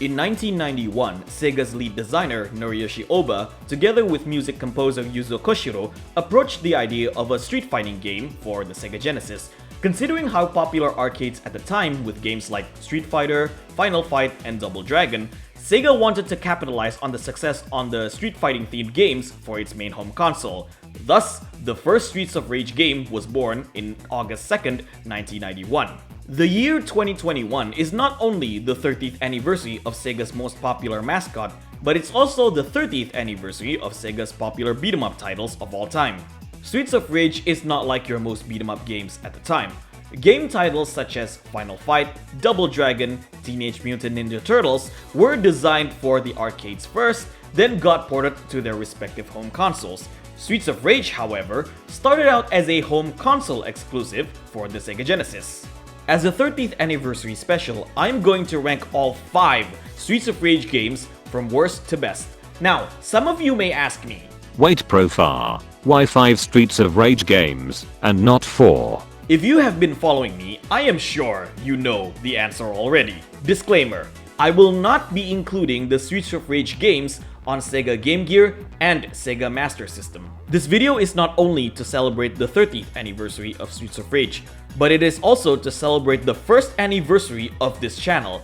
In 1991, Sega's lead designer Noriyoshi Oba, together with music composer Yuzo Koshiro, approached the idea of a street fighting game for the Sega Genesis. Considering how popular arcades at the time with games like Street Fighter, Final Fight, and Double Dragon, Sega wanted to capitalize on the success on the street fighting themed games for its main home console. Thus, the first Streets of Rage game was born in August 2nd, 1991. The year 2021 is not only the 30th anniversary of Sega's most popular mascot, but it's also the 30th anniversary of Sega's popular beat-em-up titles of all time. Streets of Rage is not like your most beat-em-up games at the time. Game titles such as Final Fight, Double Dragon, Teenage Mutant Ninja Turtles were designed for the arcades first, then got ported to their respective home consoles. Streets of Rage, however, started out as a home console exclusive for the Sega Genesis. As a 30th anniversary special, I'm going to rank all 5 Streets of Rage games from worst to best. Now, some of you may ask me, wait, Profar, why 5 Streets of Rage games and not 4? If you have been following me, I am sure you know the answer already. Disclaimer, I will not be including the Streets of Rage games on Sega Game Gear and Sega Master System. This video is not only to celebrate the 30th anniversary of Streets of Rage, but it is also to celebrate the first anniversary of this channel.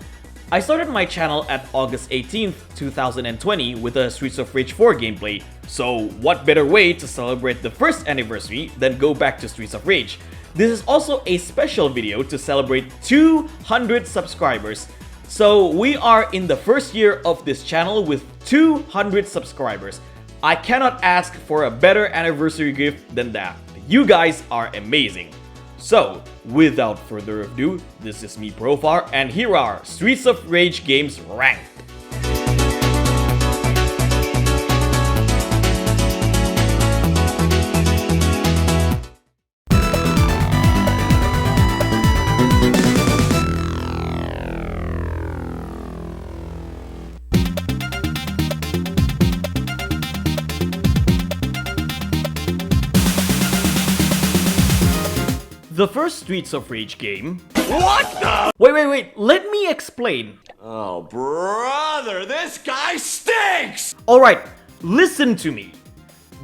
I started my channel at August 18th, 2020 with a Streets of Rage 4 gameplay, so what better way to celebrate the first anniversary than go back to Streets of Rage. This is also a special video to celebrate 200 subscribers. So we are in the first year of this channel with 200 subscribers. I cannot ask for a better anniversary gift than that. You guys are amazing. So, without further ado, this is me, Profar, and here are Streets of Rage games ranked. The first Streets of Rage game... What the? Wait, let me explain. Oh, brother, this guy stinks! Alright, listen to me.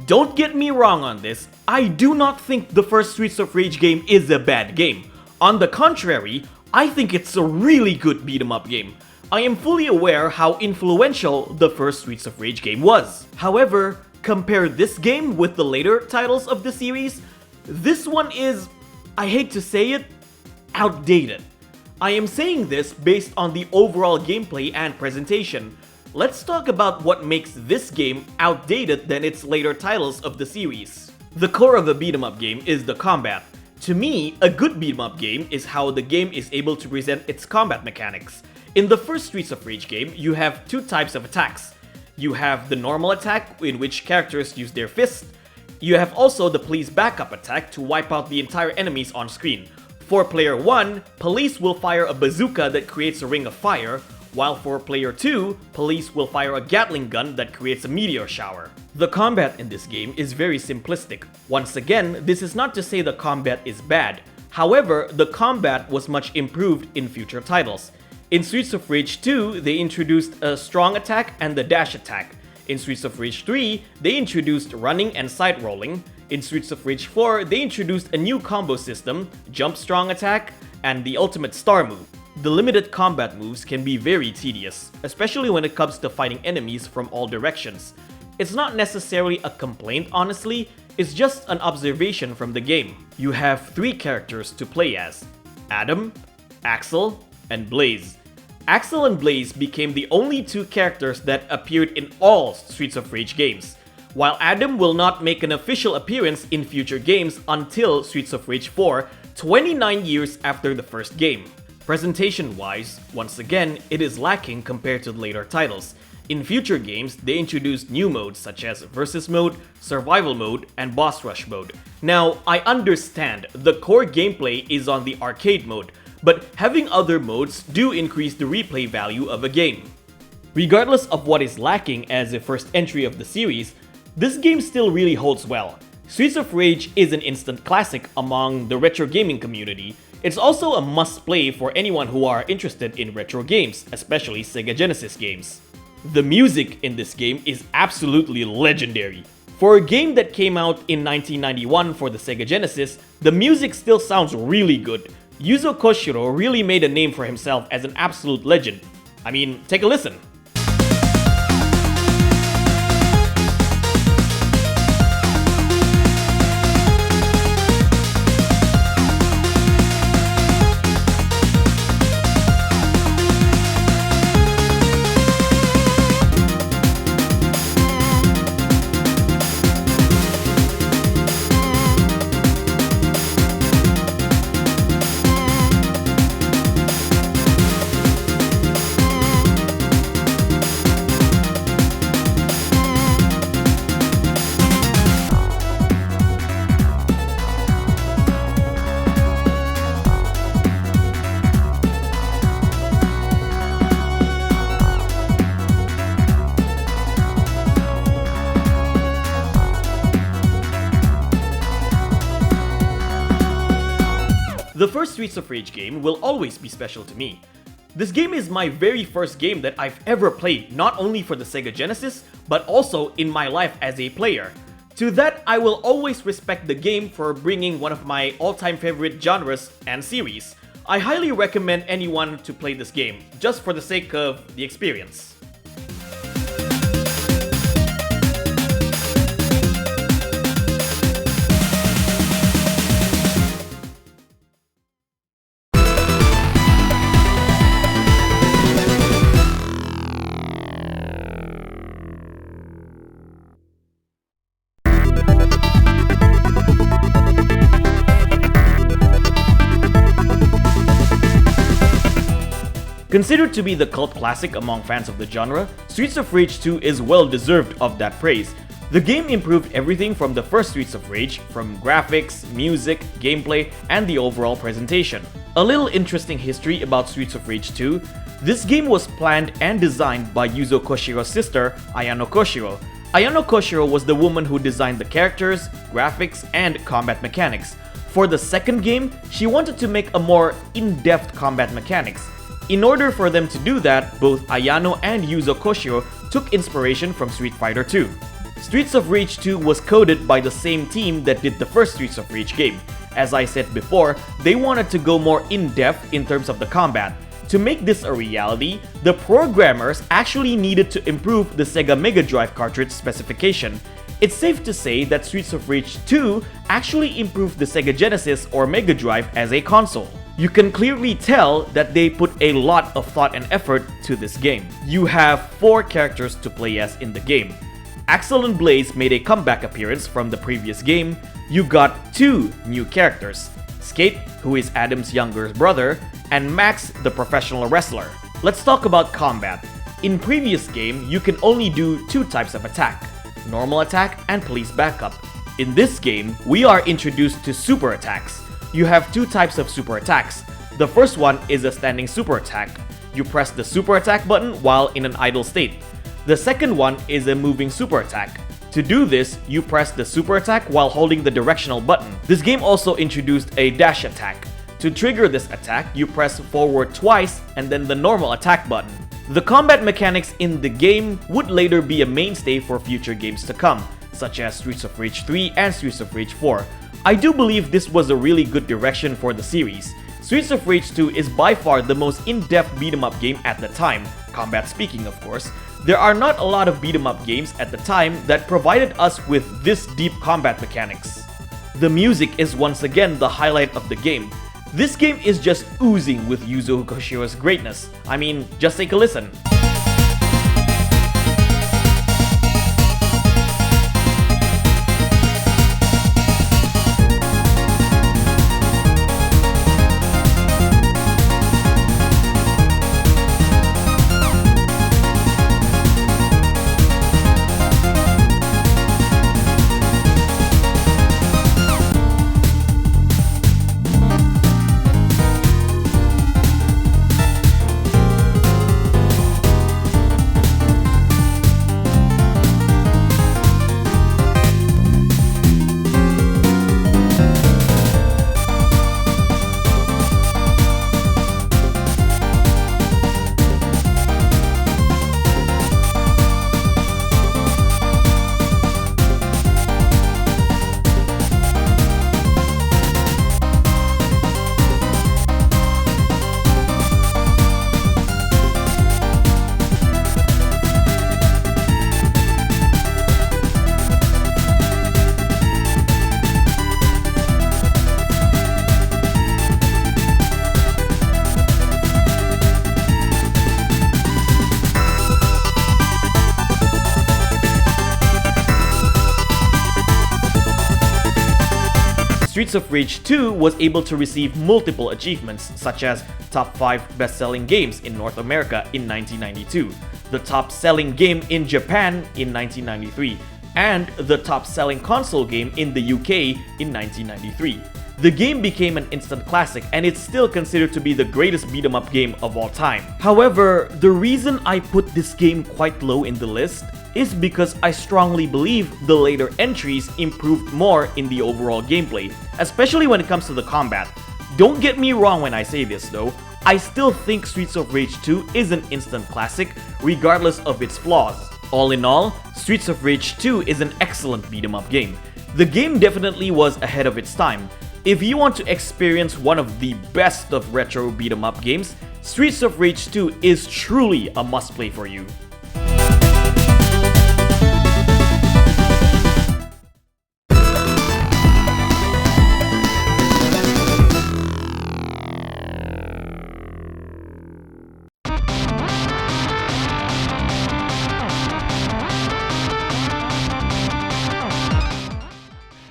Don't get me wrong on this, I do not think the first Streets of Rage game is a bad game. On the contrary, I think it's a really good beat-em-up game. I am fully aware how influential the first Streets of Rage game was. However, compare this game with the later titles of the series, this one is, I hate to say it, outdated. I am saying this based on the overall gameplay and presentation. Let's talk about what makes this game outdated than its later titles of the series. The core of a beat-em-up game is the combat. To me, a good beat-em-up game is how the game is able to present its combat mechanics. In the first Streets of Rage game, you have 2 types of attacks. You have the normal attack, in which characters use their fists. You have also the police backup attack to wipe out the entire enemies on screen. For player 1, police will fire a bazooka that creates a ring of fire, while for player 2, police will fire a Gatling gun that creates a meteor shower. The combat in this game is very simplistic. Once again, this is not to say the combat is bad. However, the combat was much improved in future titles. In Streets of Rage 2, they introduced a strong attack and the dash attack. In Streets of Rage 3, they introduced running and side rolling. In Streets of Rage 4, they introduced a new combo system, jump strong attack, and the ultimate star move. The limited combat moves can be very tedious, especially when it comes to fighting enemies from all directions. It's not necessarily a complaint, honestly, it's just an observation from the game. You have 3 characters to play as: Adam, Axel, and Blaze. Axel and Blaze became the only 2 characters that appeared in all Streets of Rage games, while Adam will not make an official appearance in future games until Streets of Rage 4, 29 years after the first game. Presentation-wise, once again, it is lacking compared to later titles. In future games, they introduced new modes such as Versus Mode, Survival Mode, and Boss Rush Mode. Now, I understand the core gameplay is on the arcade mode, but having other modes do increase the replay value of a game. Regardless of what is lacking as a first entry of the series, this game still really holds well. Streets of Rage is an instant classic among the retro gaming community. It's also a must-play for anyone who are interested in retro games, especially Sega Genesis games. The music in this game is absolutely legendary. For a game that came out in 1991 for the Sega Genesis, the music still sounds really good. Yuzo Koshiro really made a name for himself as an absolute legend. I mean, take a listen. The first Streets of Rage game will always be special to me. This game is my very first game that I've ever played, not only for the Sega Genesis, but also in my life as a player. To that, I will always respect the game for bringing one of my all-time favorite genres and series. I highly recommend anyone to play this game, just for the sake of the experience. Considered to be the cult classic among fans of the genre, Streets of Rage 2 is well deserved of that praise. The game improved everything from the first Streets of Rage, from graphics, music, gameplay, and the overall presentation. A little interesting history about Streets of Rage 2, this game was planned and designed by Yuzo Koshiro's sister, Ayano Koshiro. Ayano Koshiro was the woman who designed the characters, graphics, and combat mechanics. For the second game, she wanted to make a more in-depth combat mechanics. In order for them to do that, both Ayano and Yuzo Koshiro took inspiration from Street Fighter 2. Streets of Rage 2 was coded by the same team that did the first Streets of Rage game. As I said before, they wanted to go more in-depth in terms of the combat. To make this a reality, the programmers actually needed to improve the Sega Mega Drive cartridge specification. It's safe to say that Streets of Rage 2 actually improved the Sega Genesis or Mega Drive as a console. You can clearly tell that they put a lot of thought and effort to this game. You have 4 characters to play as in the game. Axel and Blaze made a comeback appearance from the previous game. You got 2 new characters, Skate, who is Adam's younger brother, and Max, the professional wrestler. Let's talk about combat. In previous game, you can only do 2 types of attack, normal attack and police backup. In this game, we are introduced to super attacks. You have 2 types of super attacks. The first one is a standing super attack. You press the super attack button while in an idle state. The second one is a moving super attack. To do this, you press the super attack while holding the directional button. This game also introduced a dash attack. To trigger this attack, you press forward twice and then the normal attack button. The combat mechanics in the game would later be a mainstay for future games to come, such as Streets of Rage 3 and Streets of Rage 4. I do believe this was a really good direction for the series. Streets of Rage 2 is by far the most in-depth beat-em-up game at the time, combat speaking of course. There are not a lot of beat-em-up games at the time that provided us with this deep combat mechanics. The music is once again the highlight of the game. This game is just oozing with Yuzo Koshiro's greatness. I mean, just take a listen. Streets of Rage 2 was able to receive multiple achievements such as top 5 best-selling games in North America in 1992, the top-selling game in Japan in 1993, and the top-selling console game in the UK in 1993. The game became an instant classic and it's still considered to be the greatest beat-em-up game of all time. However, the reason I put this game quite low in the list is because I strongly believe the later entries improved more in the overall gameplay, especially when it comes to the combat. Don't get me wrong when I say this though, I still think Streets of Rage 2 is an instant classic regardless of its flaws. All in all, Streets of Rage 2 is an excellent beat-em-up game. The game definitely was ahead of its time. If you want to experience one of the best of retro beat-em-up games, Streets of Rage 2 is truly a must-play for you.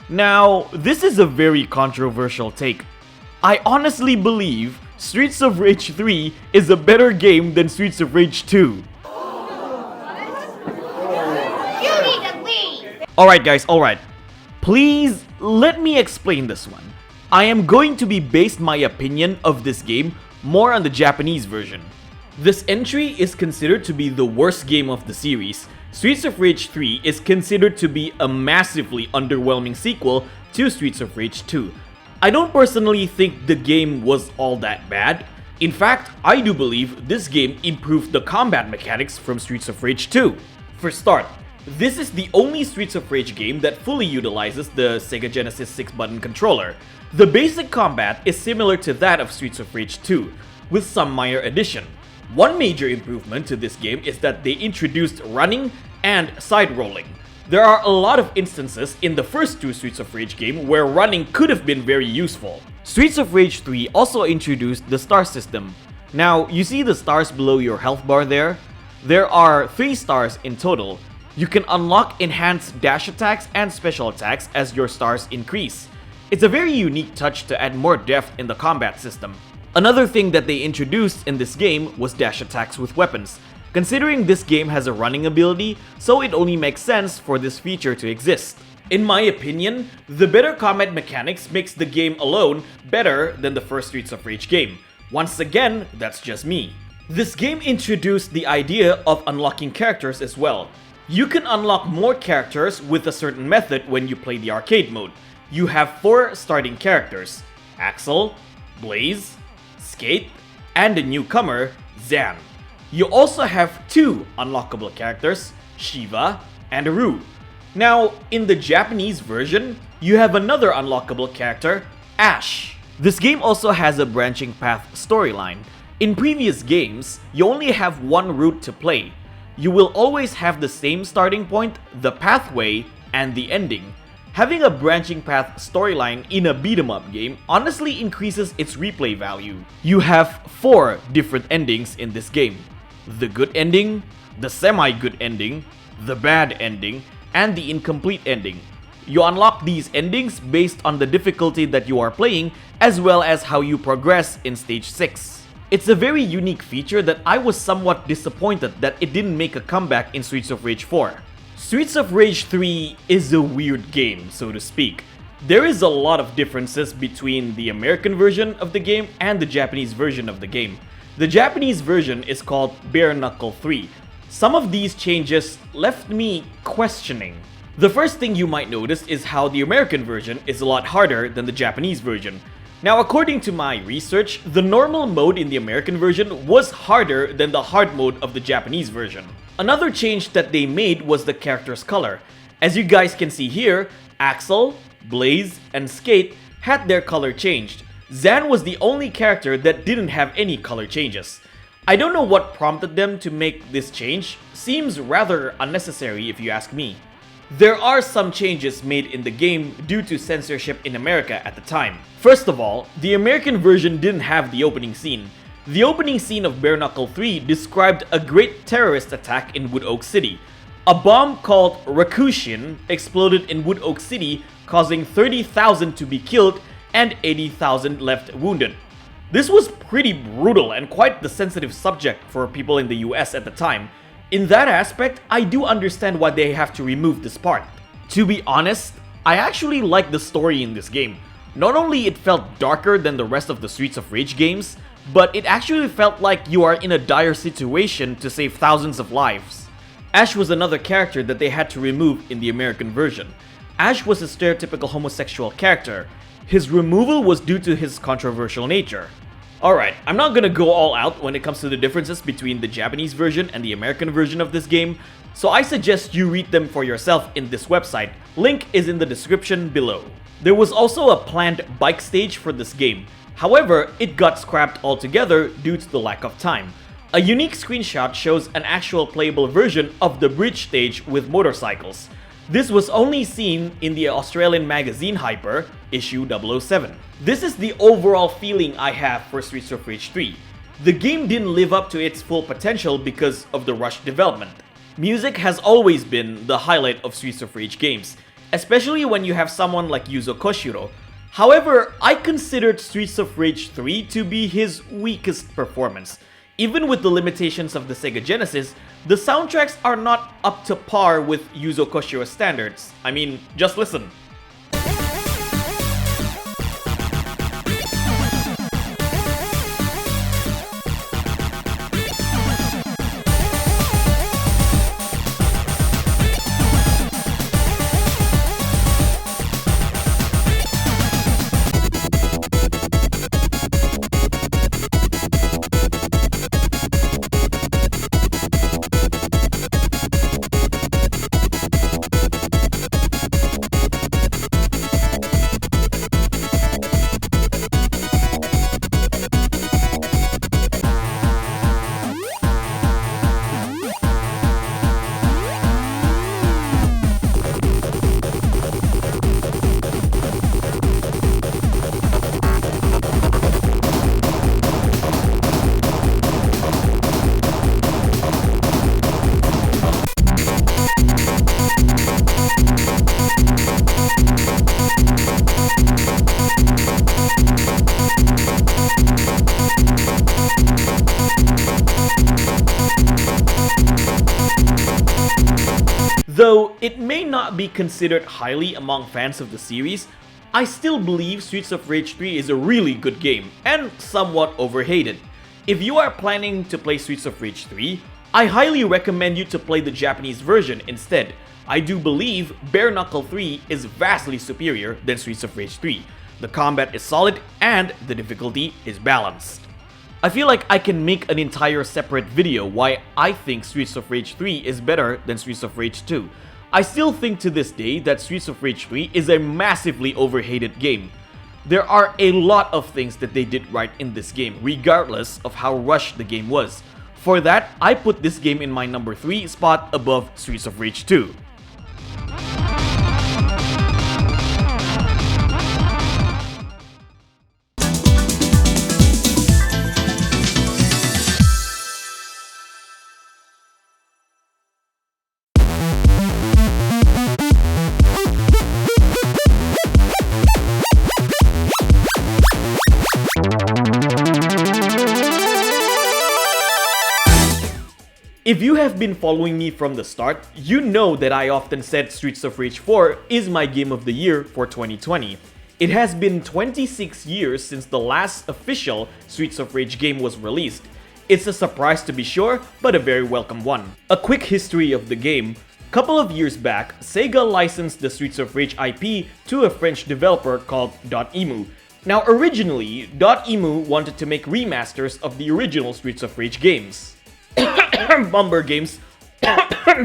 Now, this is a very controversial take. I honestly believe Streets of Rage 3 is a better game than Streets of Rage 2. Alright guys, alright. Please let me explain this one. I am going to be based my opinion of this game more on the Japanese version. This entry is considered to be the worst game of the series. Streets of Rage 3 is considered to be a massively underwhelming sequel to Streets of Rage 2. I don't personally think the game was all that bad. In fact, I do believe this game improved the combat mechanics from Streets of Rage 2. For start, this is the only Streets of Rage game that fully utilizes the Sega Genesis 6-button controller. The basic combat is similar to that of Streets of Rage 2, with some minor addition. One major improvement to this game is that they introduced running and side-rolling. There are a lot of instances in the first two Streets of Rage game where running could have been very useful. Streets of Rage 3 also introduced the star system. Now, you see the stars below your health bar there? There are 3 stars in total. You can unlock enhanced dash attacks and special attacks as your stars increase. It's a very unique touch to add more depth in the combat system. Another thing that they introduced in this game was dash attacks with weapons. Considering this game has a running ability, so it only makes sense for this feature to exist. In my opinion, the better combat mechanics makes the game alone better than the first Streets of Rage game. Once again, that's just me. This game introduced the idea of unlocking characters as well. You can unlock more characters with a certain method when you play the arcade mode. You have 4 starting characters: Axel, Blaze, Skate, and a newcomer, Zan. You also have 2 unlockable characters, Shiva and Rue. Now, in the Japanese version, you have another unlockable character, Ash. This game also has a branching path storyline. In previous games, you only have one route to play. You will always have the same starting point, the pathway, and the ending. Having a branching path storyline in a beat-em-up game honestly increases its replay value. You have 4 different endings in this game: the good ending, the semi-good ending, the bad ending, and the incomplete ending. You unlock these endings based on the difficulty that you are playing, as well as how you progress in stage 6. It's a very unique feature that I was somewhat disappointed that it didn't make a comeback in Streets of Rage 4. Streets of Rage 3 is a weird game, so to speak. There is a lot of differences between the American version of the game and the Japanese version of the game. The Japanese version is called Bare Knuckle 3. Some of these changes left me questioning. The first thing you might notice is how the American version is a lot harder than the Japanese version. Now, according to my research, the normal mode in the American version was harder than the hard mode of the Japanese version. Another change that they made was the character's color. As you guys can see here, Axel, Blaze, and Skate had their color changed. Zan was the only character that didn't have any color changes. I don't know what prompted them to make this change. Seems rather unnecessary if you ask me. There are some changes made in the game due to censorship in America at the time. First of all, the American version didn't have the opening scene. The opening scene of Bare Knuckle 3 described a great terrorist attack in Wood Oak City. A bomb called Rakushin exploded in Wood Oak City, causing 30,000 to be killed and 80,000 left wounded. This was pretty brutal and quite the sensitive subject for people in the US at the time. In that aspect, I do understand why they have to remove this part. To be honest, I actually like the story in this game. Not only it felt darker than the rest of the Streets of Rage games, but it actually felt like you are in a dire situation to save thousands of lives. Ash was another character that they had to remove in the American version. Ash was a stereotypical homosexual character. His removal was due to his controversial nature. Alright, I'm not gonna go all out when it comes to the differences between the Japanese version and the American version of this game, so I suggest you read them for yourself in this website. Link is in the description below. There was also a planned bike stage for this game. However, it got scrapped altogether due to the lack of time. A unique screenshot shows an actual playable version of the bridge stage with motorcycles. This was only seen in the Australian magazine Hyper, issue 007. This is the overall feeling I have for Streets of Rage 3. The game didn't live up to its full potential because of the rushed development. Music has always been the highlight of Streets of Rage games, especially when you have someone like Yuzo Koshiro. However, I considered Streets of Rage 3 to be his weakest performance. Even with the limitations of the Sega Genesis, the soundtracks are not up to par with Yuzo Koshiro's standards. I mean, just listen. Though it may not be considered highly among fans of the series, I still believe Streets of Rage 3 is a really good game and somewhat overhated. If you are planning to play Streets of Rage 3, I highly recommend you to play the Japanese version instead. I do believe Bare Knuckle 3 is vastly superior than Streets of Rage 3. The combat is solid and the difficulty is balanced. I feel like I can make an entire separate video why I think Streets of Rage 3 is better than Streets of Rage 2. I still think to this day that Streets of Rage 3 is a massively overhated game. There are a lot of things that they did right in this game, regardless of how rushed the game was. For that, I put this game in my number 3 spot above Streets of Rage 2. If you have been following me from the start, you know that I often said Streets of Rage 4 is my game of the year for 2020. It has been 26 years since the last official Streets of Rage game was released. It's a surprise to be sure, but a very welcome one. A quick history of the game. Couple of years back, Sega licensed the Streets of Rage IP to a French developer called Dotemu. Now originally, Dotemu wanted to make remasters of the original Streets of Rage games. Bumper games,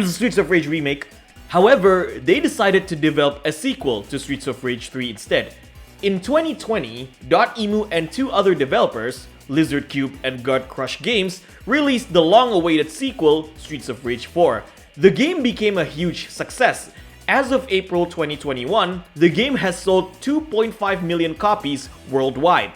Streets of Rage remake. However, they decided to develop a sequel to Streets of Rage 3 instead. In 2020, Dotemu and two other developers, Lizard Cube and God Crush Games, released the long-awaited sequel, Streets of Rage 4. The game became a huge success. As of April 2021, the game has sold 2.5 million copies worldwide.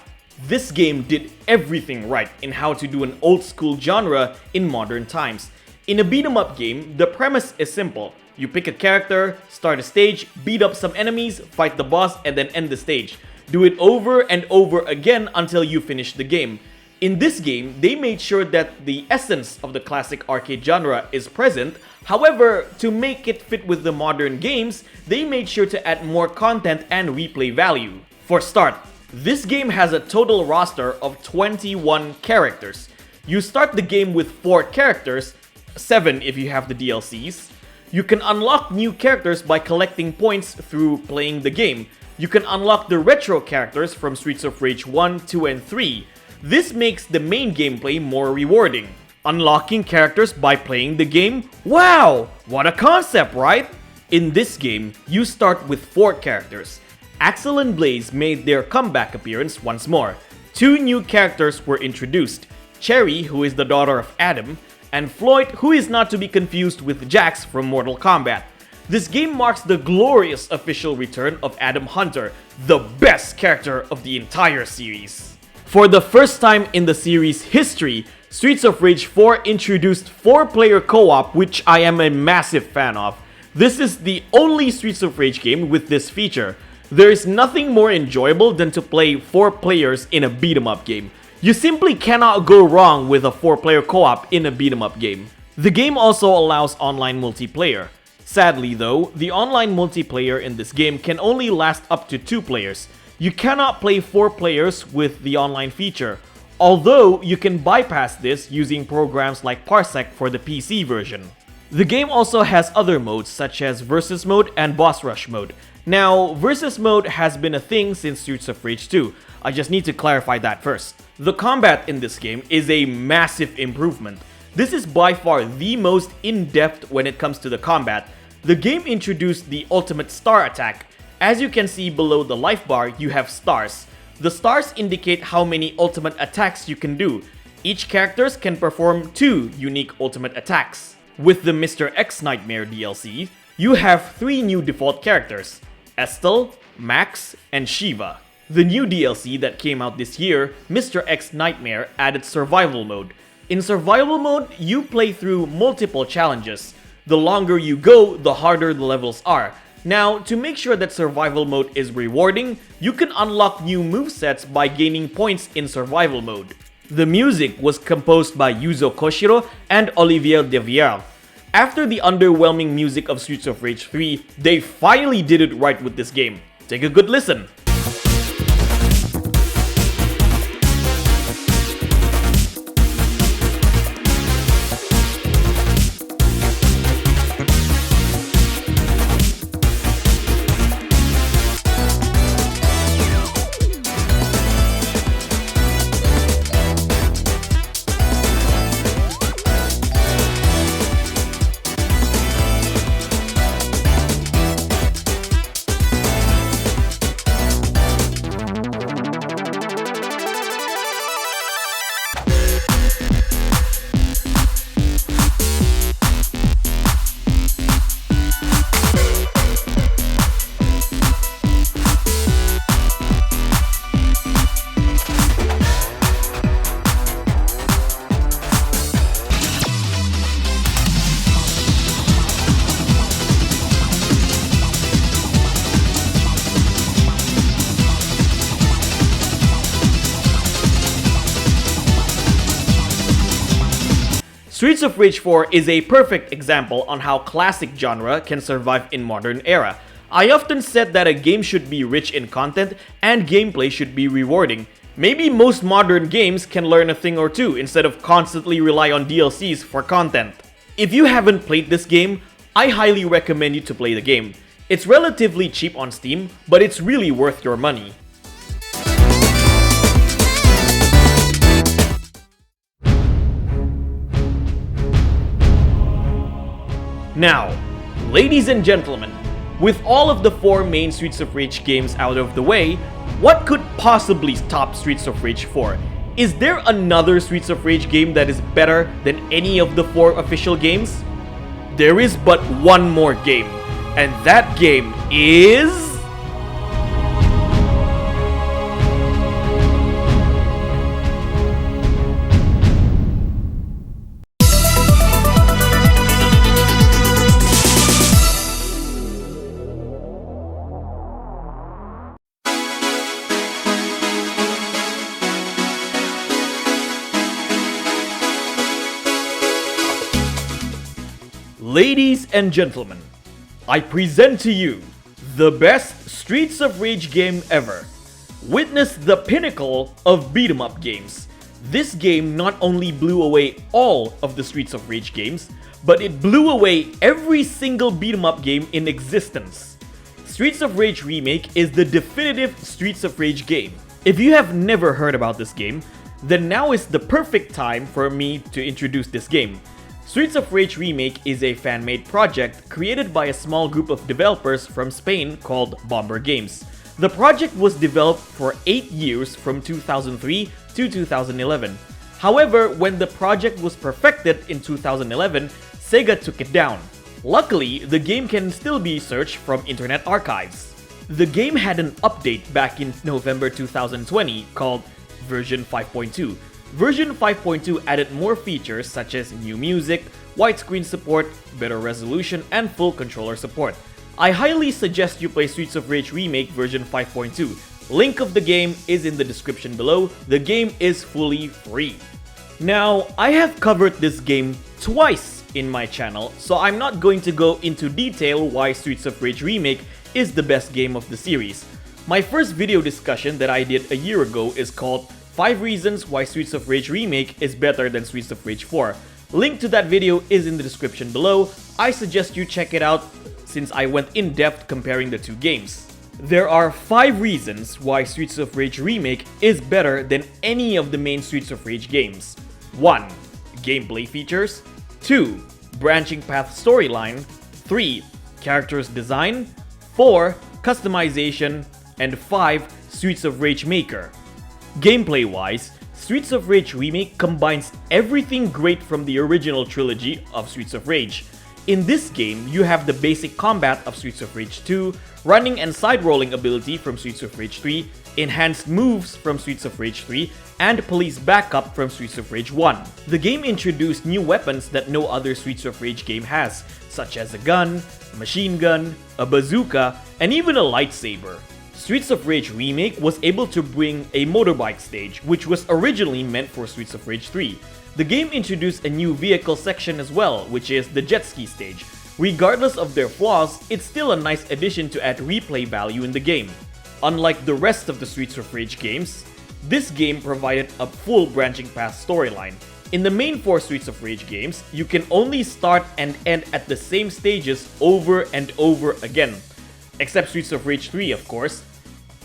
This game did everything right in how to do an old school genre in modern times. In a beat 'em up game, the premise is simple. You pick a character, start a stage, beat up some enemies, fight the boss, and then end the stage. Do it over and over again until you finish the game. In this game, they made sure that the essence of the classic arcade genre is present. However, to make it fit with the modern games, they made sure to add more content and replay value. For start, this game has a total roster of 21 characters. You start the game with 4 characters, 7 if you have the DLCs. You can unlock new characters by collecting points through playing the game. You can unlock the retro characters from Streets of Rage 1, 2, and 3. This makes the main gameplay more rewarding. Unlocking characters by playing the game? Wow! What a concept, right? In this game, you start with 4 characters. Axel and Blaze made their comeback appearance once more. 2 new characters were introduced. Cherry, who is the daughter of Adam, and Floyd, who is not to be confused with Jax from Mortal Kombat. This game marks the glorious official return of Adam Hunter, the best character of the entire series. For the first time in the series' history, Streets of Rage 4 introduced 4-player co-op, which I am a massive fan of. This is the only Streets of Rage game with this feature. There is nothing more enjoyable than to play 4 players in a beat 'em up game. You simply cannot go wrong with a 4-player co-op in a beat 'em up game. The game also allows online multiplayer. Sadly though, the online multiplayer in this game can only last up to 2 players. You cannot play 4 players with the online feature, although you can bypass this using programs like Parsec for the PC version. The game also has other modes such as Versus Mode and Boss Rush Mode. Now, Versus Mode has been a thing since Streets of Rage 2. I just need to clarify that first. The combat in this game is a massive improvement. This is by far the most in-depth when it comes to the combat. The game introduced the ultimate star attack. As you can see below the life bar, you have stars. The stars indicate how many ultimate attacks you can do. Each character can perform 2 unique ultimate attacks. With the Mr. X Nightmare DLC, you have 3 new default characters: Estelle, Max, and Shiva. The new DLC that came out this year, Mr. X Nightmare, added survival mode. In survival mode, you play through multiple challenges. The longer you go, the harder the levels are. Now, to make sure that survival mode is rewarding, you can unlock new movesets by gaining points in survival mode. The music was composed by Yuzo Koshiro and Olivier Devielle. After the underwhelming music of Streets of Rage 3, they finally did it right with this game. Take a good listen. Streets of Rage 4 is a perfect example on how classic genre can survive in modern era. I often said that a game should be rich in content and gameplay should be rewarding. Maybe most modern games can learn a thing or two instead of constantly rely on DLCs for content. If you haven't played this game, I highly recommend you to play the game. It's relatively cheap on Steam, but it's really worth your money. Now, ladies and gentlemen, with all of the 4 main Streets of Rage games out of the way, what could possibly top Streets of Rage 4? Is there another Streets of Rage game that is better than any of the 4 official games? There is but one more game, and that game is... Ladies and gentlemen, I present to you the best Streets of Rage game ever. Witness the pinnacle of beat 'em up games. This game not only blew away all of the Streets of Rage games, but it blew away every single beat 'em up game in existence. Streets of Rage Remake is the definitive Streets of Rage game. If you have never heard about this game, then now is the perfect time for me to introduce this game. Streets of Rage Remake is a fan-made project created by a small group of developers from Spain called Bomber Games. The project was developed for 8 years from 2003 to 2011. However, when the project was perfected in 2011, Sega took it down. Luckily, the game can still be searched from internet archives. The game had an update back in November 2020 called version 5.2. Version 5.2 added more features such as new music, widescreen support, better resolution, and full controller support. I highly suggest you play Streets of Rage Remake version 5.2. Link of the game is in the description below. The game is fully free. Now, I have covered this game twice in my channel, so I'm not going to go into detail why Streets of Rage Remake is the best game of the series. My first video discussion that I did a year ago is called 5 Reasons Why Streets of Rage Remake is Better Than Streets of Rage 4. Link to that video is in the description below. I suggest you check it out since I went in depth comparing the two games. There are 5 reasons why Streets of Rage Remake is better than any of the main Streets of Rage games. 1. Gameplay features. 2. Branching path storyline. 3. Characters design. 4. Customization. And 5. Streets of Rage Maker. Gameplay-wise, Streets of Rage Remake combines everything great from the original trilogy of Streets of Rage. In this game, you have the basic combat of Streets of Rage 2, running and side-rolling ability from Streets of Rage 3, enhanced moves from Streets of Rage 3, and police backup from Streets of Rage 1. The game introduced new weapons that no other Streets of Rage game has, such as a gun, machine gun, a bazooka, and even a lightsaber. Streets of Rage Remake was able to bring a motorbike stage, which was originally meant for Streets of Rage 3. The game introduced a new vehicle section as well, which is the jet ski stage. Regardless of their flaws, it's still a nice addition to add replay value in the game. Unlike the rest of the Streets of Rage games, this game provided a full branching path storyline. In the main 4 Streets of Rage games, you can only start and end at the same stages over and over again. Except Streets of Rage 3, of course.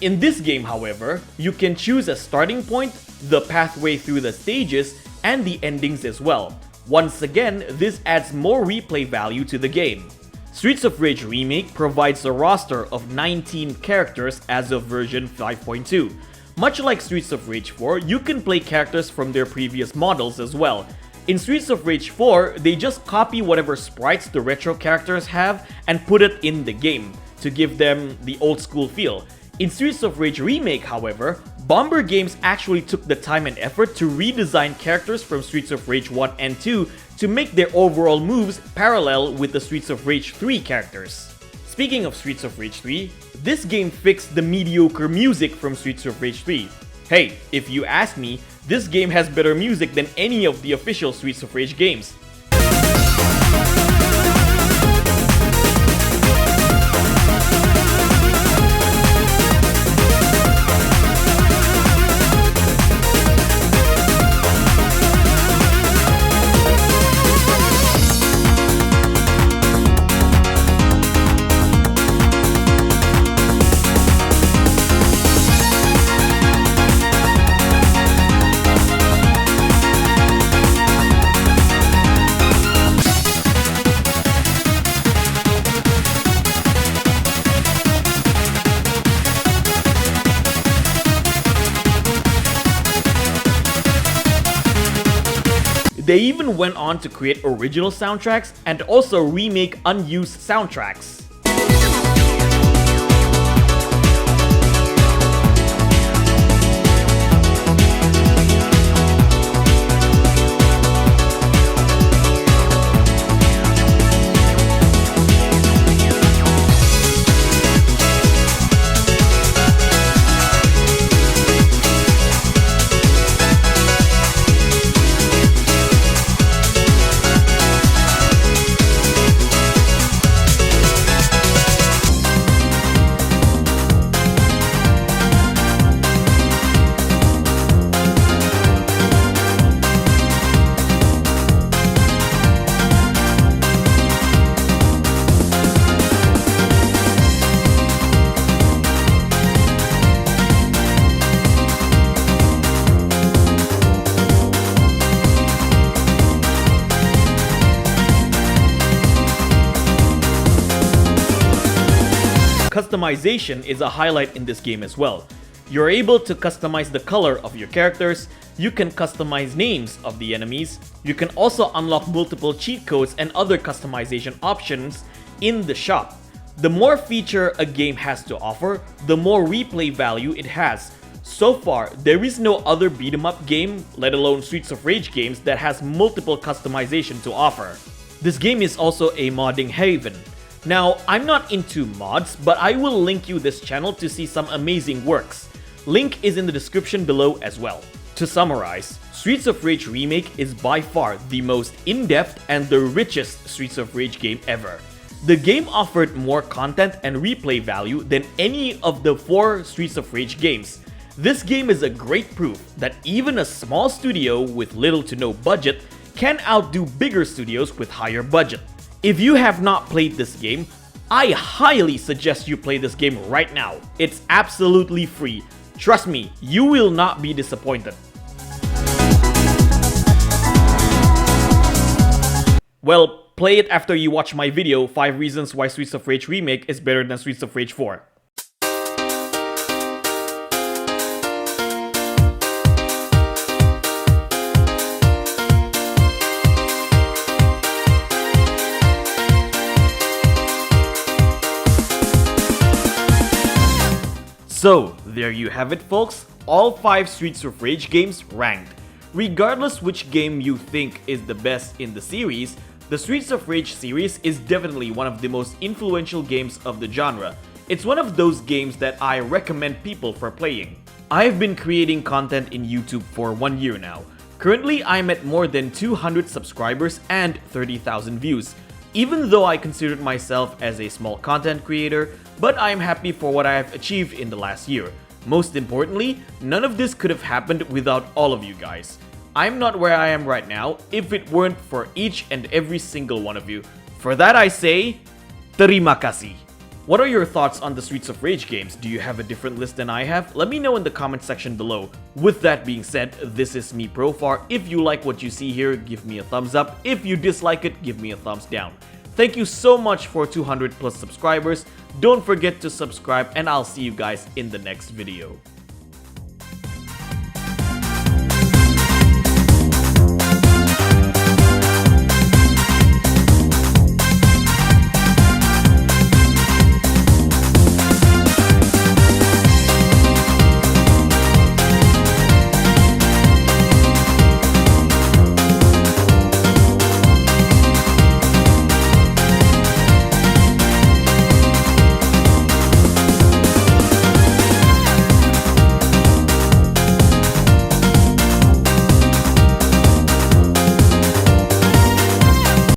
In this game, however, you can choose a starting point, the pathway through the stages, and the endings as well. Once again, this adds more replay value to the game. Streets of Rage Remake provides a roster of 19 characters as of version 5.2. Much like Streets of Rage 4, you can play characters from their previous models as well. In Streets of Rage 4, they just copy whatever sprites the retro characters have and put it in the game to give them the old school feel. In Streets of Rage Remake, however, Bomber Games actually took the time and effort to redesign characters from Streets of Rage 1 and 2 to make their overall moves parallel with the Streets of Rage 3 characters. Speaking of Streets of Rage 3, this game fixed the mediocre music from Streets of Rage 3. Hey, if you ask me, this game has better music than any of the official Streets of Rage games. They even went on to create original soundtracks and also remake unused soundtracks. customization is a highlight in this game as well. You're able to customize the color of your characters, you can customize names of the enemies, you can also unlock multiple cheat codes and other customization options in the shop. The more feature a game has to offer, the more replay value it has. So far, there is no other beat 'em up game, let alone Streets of Rage games, that has multiple customization to offer. This game is also a modding haven. Now, I'm not into mods, but I will link you this channel to see some amazing works. Link is in the description below as well. To summarize, Streets of Rage Remake is by far the most in-depth and the richest Streets of Rage game ever. The game offered more content and replay value than any of the 4 Streets of Rage games. This game is a great proof that even a small studio with little to no budget can outdo bigger studios with higher budget. If you have not played this game, I highly suggest you play this game right now. It's absolutely free. Trust me, you will not be disappointed. Well, play it after you watch my video, 5 reasons why Streets of Rage Remake is better than Streets of Rage 4. So, there you have it folks, all 5 Streets of Rage games ranked. Regardless which game you think is the best in the series, the Streets of Rage series is definitely one of the most influential games of the genre. It's one of those games that I recommend people for playing. I've been creating content in YouTube for 1 year now. Currently, I'm at more than 200 subscribers and 30,000 views. Even though I considered myself as a small content creator, but I'm happy for what I have achieved in the last year. Most importantly, none of this could have happened without all of you guys. I'm not where I am right now if it weren't for each and every single one of you. For that I say, terima kasih. What are your thoughts on the Streets of Rage games? Do you have a different list than I have? Let me know in the comment section below. With that being said, this is me, Profar. If you like what you see here, give me a thumbs up. If you dislike it, give me a thumbs down. Thank you so much for 200 plus subscribers. Don't forget to subscribe and I'll see you guys in the next video.